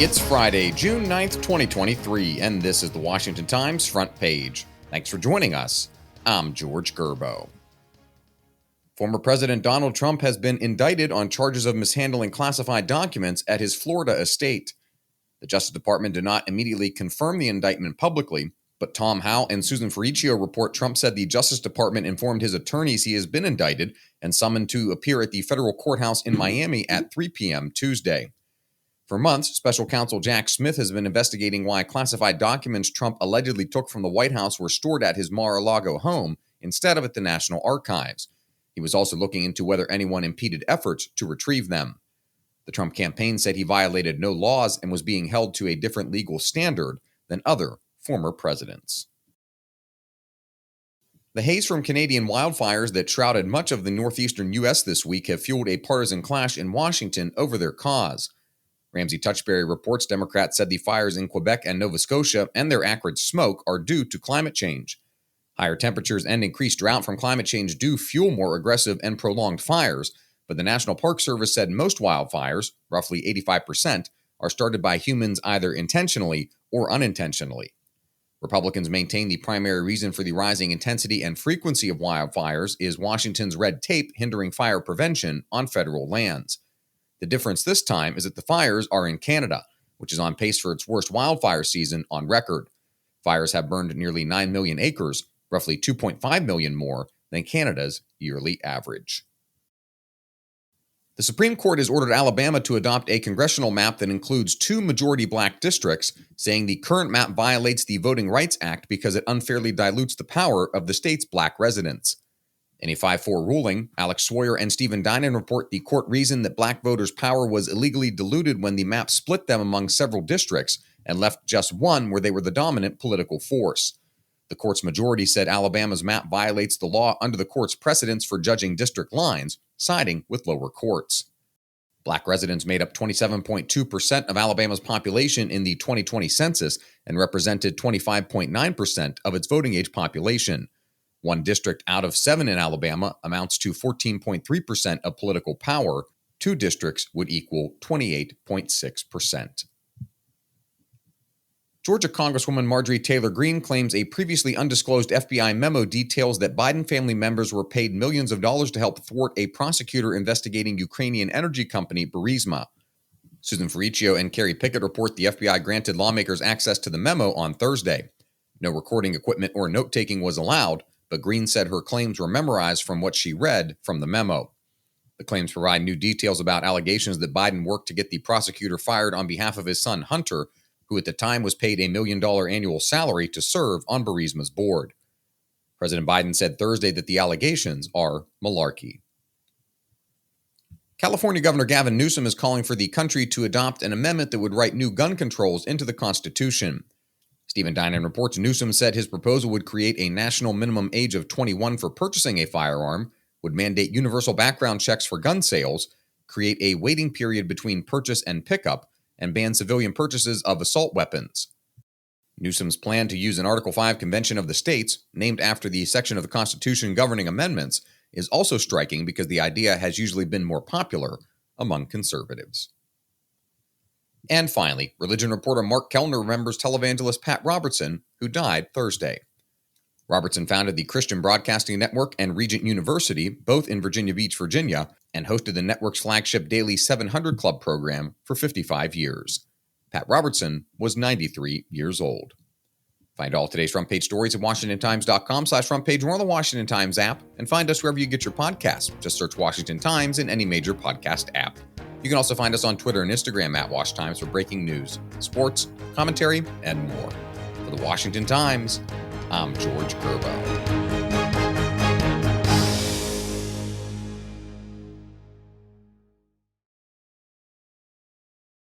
It's Friday, June 9th, 2023, and this is the Washington Times front page. Thanks for joining us. I'm George Gerbo. Former President Donald Trump has been indicted on charges of mishandling classified documents at his Florida estate. The Justice Department did not immediately confirm the indictment publicly, but Tom Howell and Susan Ferricchio report Trump said the Justice Department informed his attorneys he has been indicted and summoned to appear at the federal courthouse in Miami at 3 p.m. Tuesday. For months, special counsel Jack Smith has been investigating why classified documents Trump allegedly took from the White House were stored at his Mar-a-Lago home instead of at the National Archives. He was also looking into whether anyone impeded efforts to retrieve them. The Trump campaign said he violated no laws and was being held to a different legal standard than other former presidents. The haze from Canadian wildfires that shrouded much of the northeastern U.S. this week have fueled a partisan clash in Washington over their cause. Ramsey Touchberry reports Democrats said the fires in Quebec and Nova Scotia and their acrid smoke are due to climate change. Higher temperatures and increased drought from climate change do fuel more aggressive and prolonged fires, but the National Park Service said most wildfires, roughly 85%, are started by humans either intentionally or unintentionally. Republicans maintain the primary reason for the rising intensity and frequency of wildfires is Washington's red tape hindering fire prevention on federal lands. The difference this time is that the fires are in Canada, which is on pace for its worst wildfire season on record. Fires have burned nearly 9 million acres, roughly 2.5 million more than Canada's yearly average. The Supreme Court has ordered Alabama to adopt a congressional map that includes 2 majority black districts, saying the current map violates the Voting Rights Act because it unfairly dilutes the power of the state's black residents. In a 5-4 ruling, Alex Sawyer and Stephen Dinan report the court reasoned that black voters' power was illegally diluted when the map split them among several districts and left just one where they were the dominant political force. The court's majority said Alabama's map violates the law under the court's precedents for judging district lines, siding with lower courts. Black residents made up 27.2% of Alabama's population in the 2020 census and represented 25.9% of its voting age population. One district out of 7 in Alabama amounts to 14.3% of political power. 2 districts would equal 28.6%. Georgia Congresswoman Marjorie Taylor Greene claims a previously undisclosed FBI memo details that Biden family members were paid millions of dollars to help thwart a prosecutor investigating Ukrainian energy company Burisma. Susan Ferricchio and Carrie Pickett report the FBI granted lawmakers access to the memo on Thursday. No recording equipment or note-taking was allowed, but Greene said her claims were memorized from what she read from the memo. The claims provide new details about allegations that Biden worked to get the prosecutor fired on behalf of his son Hunter, who at the time was paid $1 million annual salary to serve on Burisma's board. President Biden said Thursday that the allegations are malarkey. California Governor Gavin Newsom is calling for the country to adopt an amendment that would write new gun controls into the Constitution. Stephen Dinan reports Newsom said his proposal would create a national minimum age of 21 for purchasing a firearm, would mandate universal background checks for gun sales, create a waiting period between purchase and pickup, and ban civilian purchases of assault weapons. Newsom's plan to use an Article 5 Convention of the States, named after the section of the Constitution governing amendments, is also striking because the idea has usually been more popular among conservatives. And finally, religion reporter Mark Kellner remembers televangelist Pat Robertson, who died Thursday. Robertson founded the Christian Broadcasting Network and Regent University, both in Virginia Beach, Virginia, and hosted the network's flagship Daily 700 Club program for 55 years. Pat Robertson was 93 years old. Find all today's front page stories at WashingtonTimes.com/front page or on the Washington Times app, and find us wherever you get your podcasts. Just search Washington Times in any major podcast app. You can also find us on Twitter and Instagram at Wash Times for breaking news, sports, commentary, and more. For the Washington Times, I'm George Gerbo.